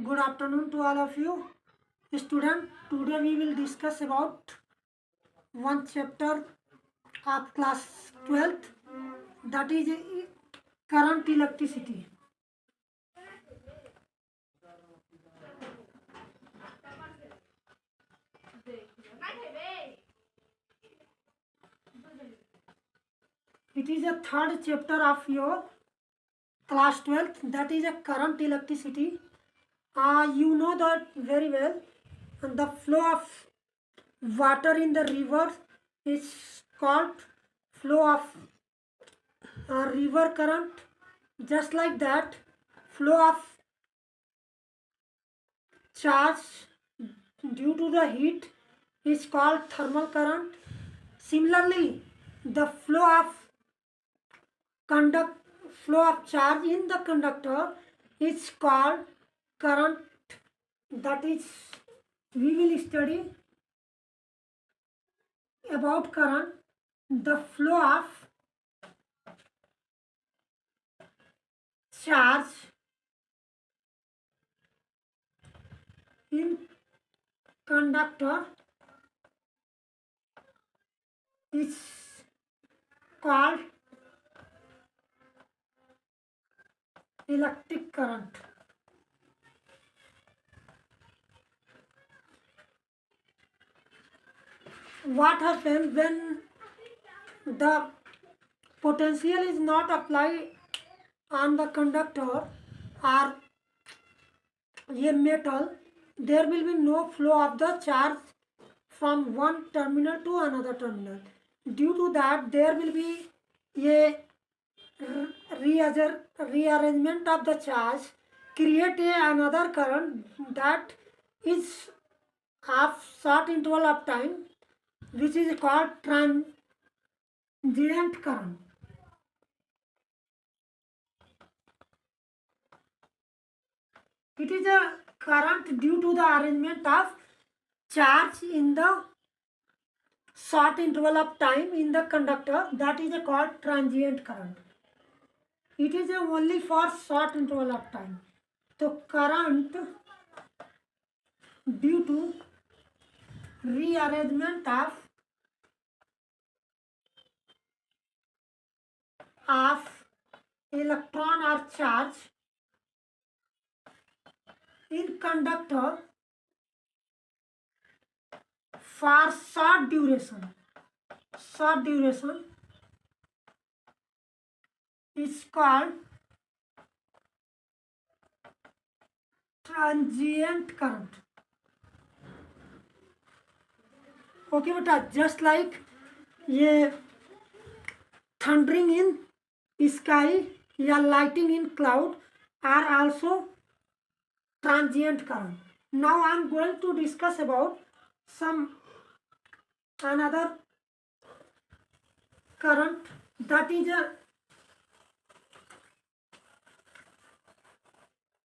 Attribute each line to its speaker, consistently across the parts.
Speaker 1: Good afternoon to all of you. Student, today we will discuss about one chapter of class 12th, that is current electricity. It is a third chapter of your class 12th, that is a current electricity. You know that very well. And the flow of water in the river is called flow of river current. Just like that, flow of charge due to the heat is called thermal current. Similarly, the flow of charge in the conductor is called current. That is, we will study about current, the flow of charge in conductor is called electric current. What happens when the potential is not applied on the conductor or a metal? There will be no flow of the charge from one terminal to another terminal. Due to that, there will be a rearrangement of the charge, create another current that is of short interval of time, which is called transient current. It is a current due to the arrangement of charge in the short interval of time in the conductor, that is called transient current. It is only for short interval of time. So current due to rearrangement of electron or charge in conductor for short duration is called transient current. Okay beta, just like ये thundering in sky या lighting in cloud are also transient current. Now I am going to discuss about another current, that is a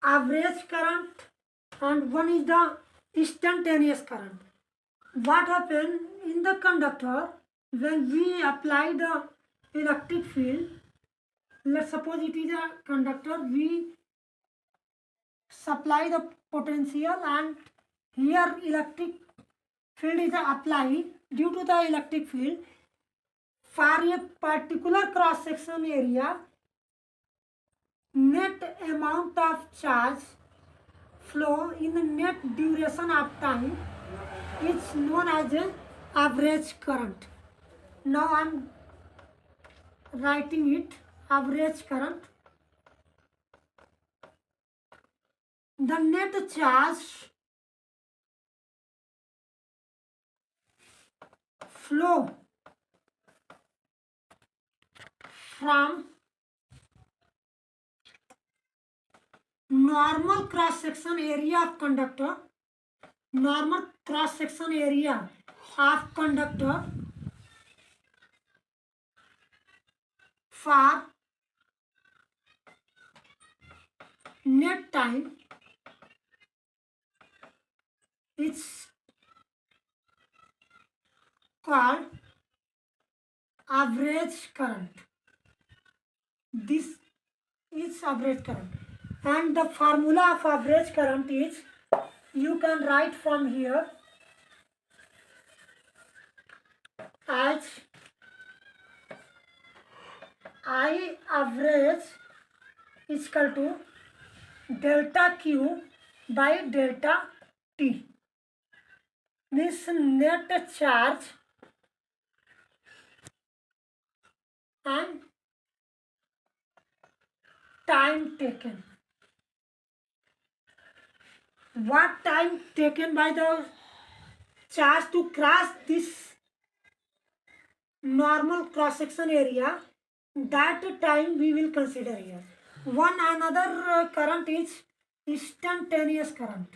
Speaker 1: average current and one is the instantaneous current. What happens in the conductor when we apply the electric field? Let's suppose it is a conductor, we supply the potential and here electric field is applied. Due to the electric field, for a particular cross section area, net amount of charge flow in the net duration of time is known as a average current. Now I am writing it, average current. The net charge flow from normal cross section area of conductor, for net time, it's called average current. This is average current. And the formula of average current is, you can write from here as I average is equal to delta Q by delta T. Means net charge and time taken. What time taken by the charge to cross this normal cross section area, that time we will consider here. One another current is instantaneous current.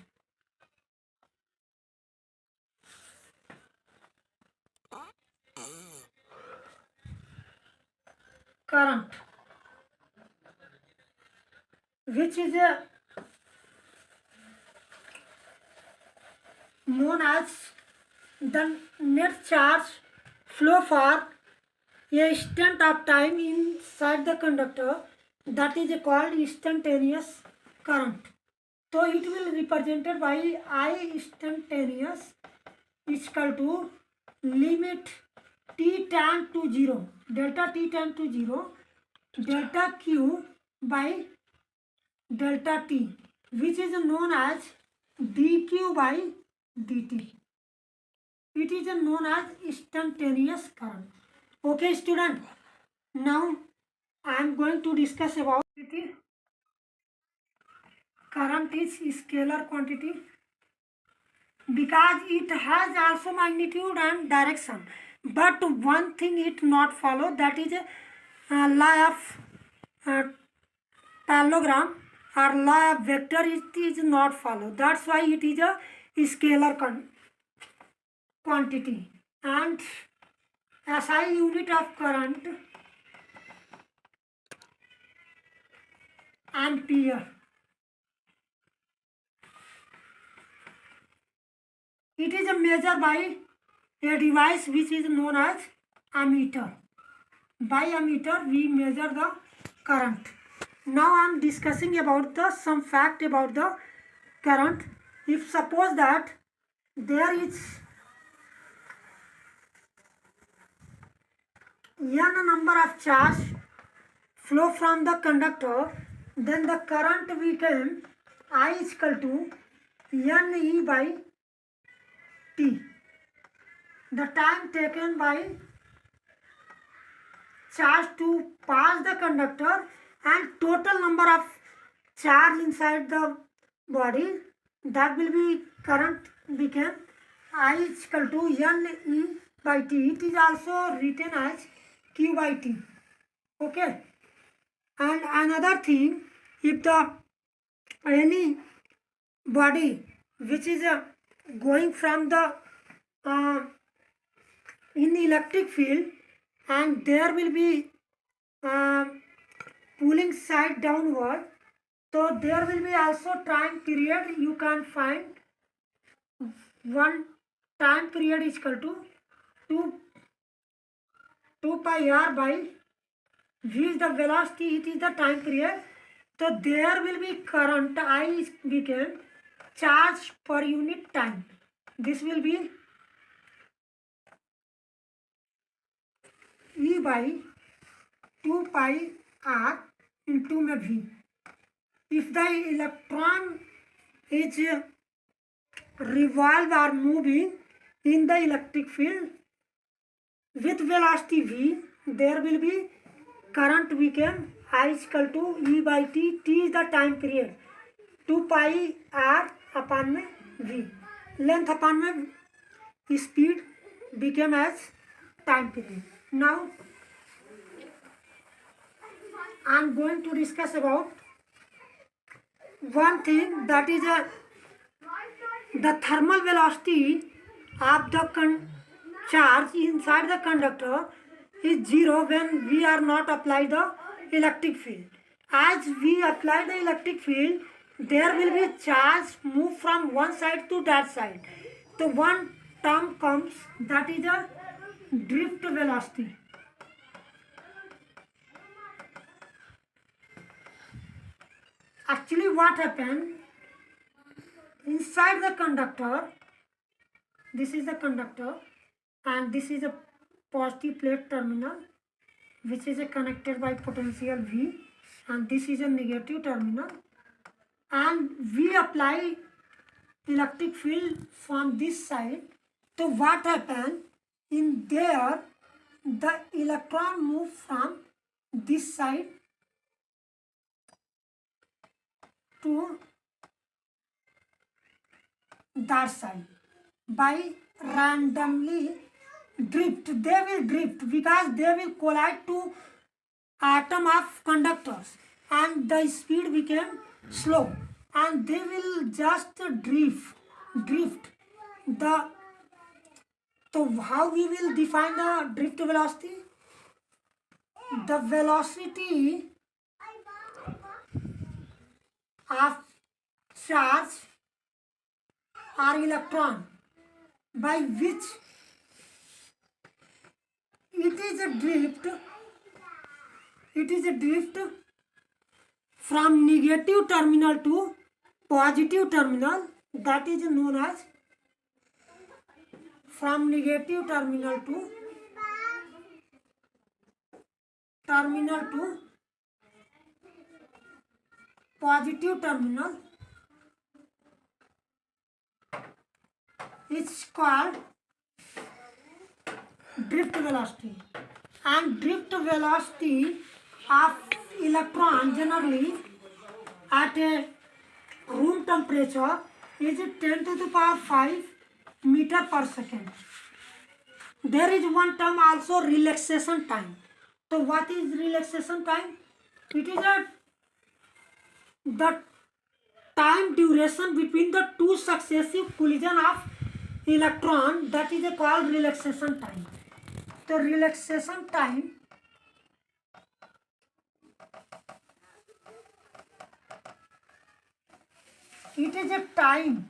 Speaker 1: Current, which is known as the net charge flow for a instant of time inside the conductor, that is called instantaneous current. So it will be represented by I instantaneous is equal to limit t tend to 0, delta t tend to 0, delta q by delta t, which is known as dq by dt. It is known as instantaneous current. Okay, student. Now I am going to discuss about it. Current is scalar quantity because it has also magnitude and direction. But one thing it not follow, that is a law of parallelogram or law of vector. It is not follow. That's why it is a scalar quantity. And SI unit of current, ampere. It is measured by a device which is known as ammeter. By ammeter we measure the current. Now I am discussing about some fact about the current. If suppose that there is n number of charge flow from the conductor, then the current became I is equal to Ne by T. The time taken by charge to pass the conductor and total number of charge inside the body, that will be current became I is equal to Ne by T. It is also written as Q by T. Okay. And another thing, if the any body which is going from the in electric field, and there will be pulling side downward, so there will be also time period. You can find one time period is equal to 2 pi r by v is the velocity, it is the time period. So there will be current I became charge per unit time. This will be E by 2 pi r into v. If the electron is revolve or moving in the electric field with velocity v, there will be current became I is equal to E by T. T is the time period. 2 pi r upon में v. Length upon में speed became as time period. Now I am going to discuss about one thing, that is the thermal velocity of the charge inside the conductor is 0 when we are not apply the electric field. As we apply the electric field, there will be charge move from one side to that side. So one term comes, that is a drift velocity. Actually what happened inside the conductor, this is the conductor and this is a positive plate terminal which is connected by potential V, and this is a negative terminal, and we apply electric field from this side. So what happened in there, the electron move from this side to that side by randomly drift. They will drift because they will collide to atom of conductors and the speed became slow and they will just drift the. So how we will define the drift velocity? The velocity of charge or electron by which it is a drift from negative terminal to positive terminal, that is known as from negative terminal to positive terminal. It's called drift velocity, and drift velocity of electron generally at a room temperature is 10 to the power 5 meter per second. There is one term also, relaxation time. So what is relaxation time? It is the time duration between the two successive collision of electron, that is called relaxation time. The relaxation time it is a time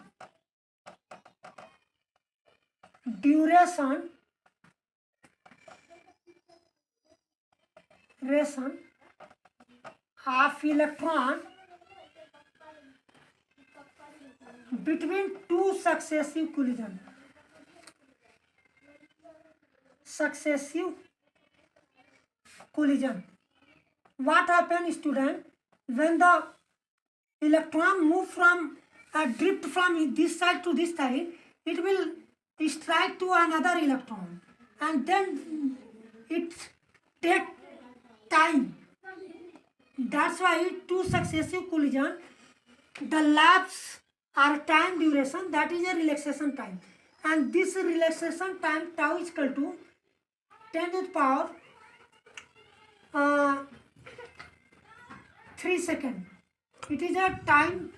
Speaker 1: duration of electron between two successive collision. What happens, student, when the electron move from drift from this side to this side, it will strike to another electron and then it take time. That's why two successive collision, the lapse or time duration, that is a relaxation time, and this relaxation time tau is equal to 10 to the power 3 seconds. It is a time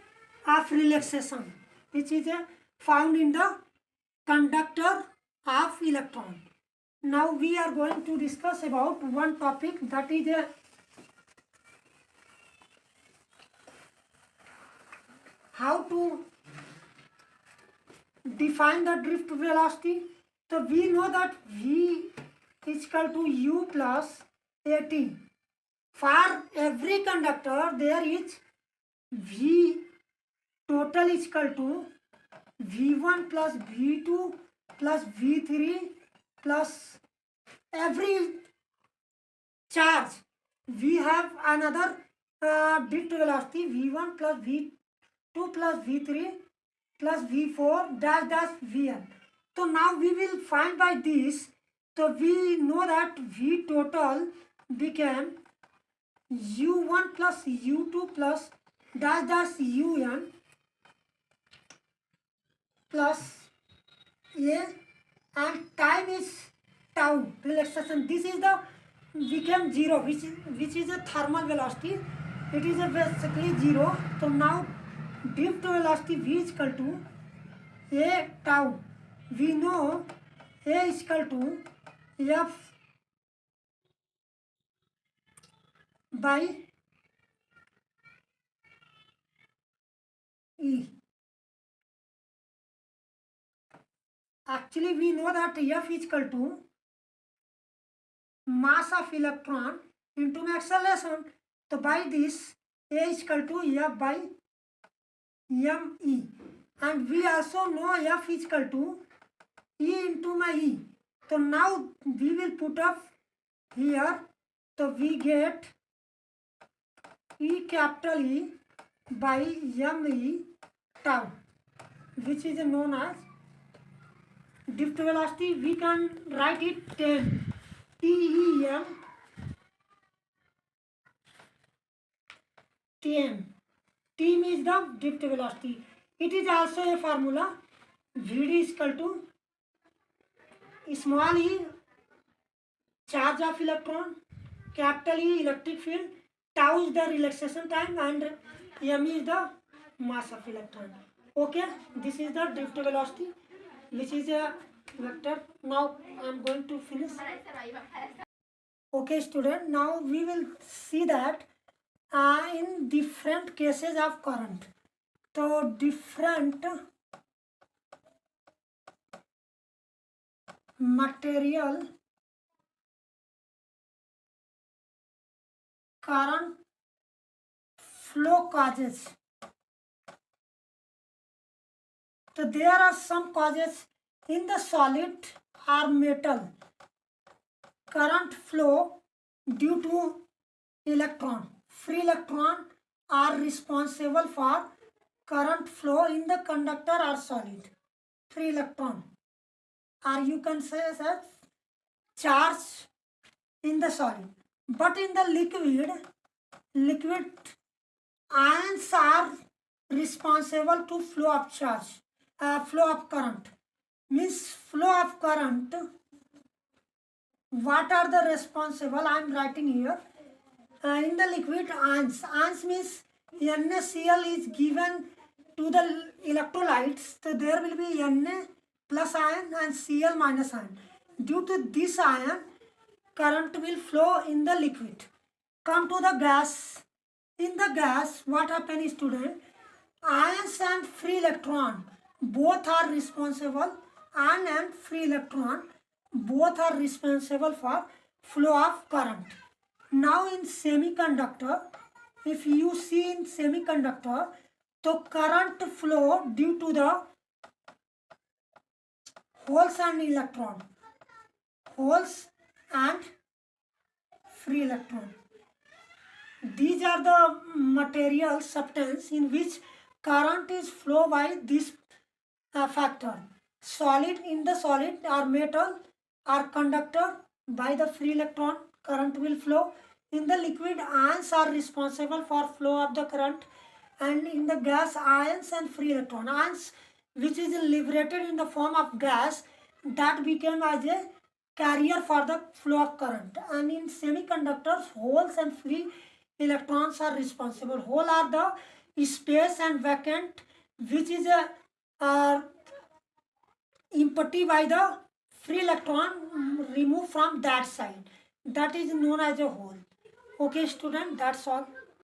Speaker 1: of relaxation which is found in the conductor of electron. Now we are going to discuss about one topic, that is how to define the drift velocity. So we know that V is equal to U plus AT. For every conductor there is V total is equal to V1 plus V2 plus V3 plus every charge. We have another drift velocity V1 plus V2 plus V3 plus V4 dash Vn. So now we will find by this. So we know that V total became U1 plus U2 plus dash Un plus A, and time is tau, relaxation. This is the became 0, which is a thermal velocity. It is basically 0. So now drift velocity V is equal to A tau. We know A is equal to F by E. Actually we know that F is equal to mass of electron into acceleration. So by this A is equal to F by ME, and we also know F is equal to E into my E. So now we will put up here, so we get E capital E by ME tau, which is known as drift velocity. We can write it 10 TEM 10. Team is the drift velocity. It is also a formula. Vd is equal to small e charge of electron, capital E electric field, tau is the relaxation time, and m is the mass of electron. Okay, this is the drift velocity, which is a vector. Now I am going to finish. Okay student, now we will see that in different cases of current. So different material current flow causes. So there are some causes in the solid or metal. Current flow due to electron. Free electron are responsible for current flow in the conductor or solid. Free electron, or you can say as charge in the solid. But in the liquid ions are responsible to flow of charge, flow of current. Means flow of current. What are the responsible? I am writing here. In the liquid ions means NaCl is given to the electrolytes, so there will be Na plus ion and Cl minus ion. Due to this ion, current will flow in the liquid. Come to the gas. In the gas, what happens, student? Ions and free electron both are responsible. Ion and free electron both are responsible for flow of current. Now in semiconductor, if you see in semiconductor, the current flow due to the holes and electron, holes and free electron. These are the material substance in which current is flow by this factor. Solid, in the solid or metal or conductor, by the free electron current will flow. In the liquid, ions are responsible for flow of the current, and in the gas, ions and free electron. Ions, which is liberated in the form of gas, that became as a carrier for the flow of current. And in semiconductors, holes and free electrons are responsible. Hole are the space and vacant, which is empty by the free electron removed from that side. That is known as a hole. Okay student, that's all.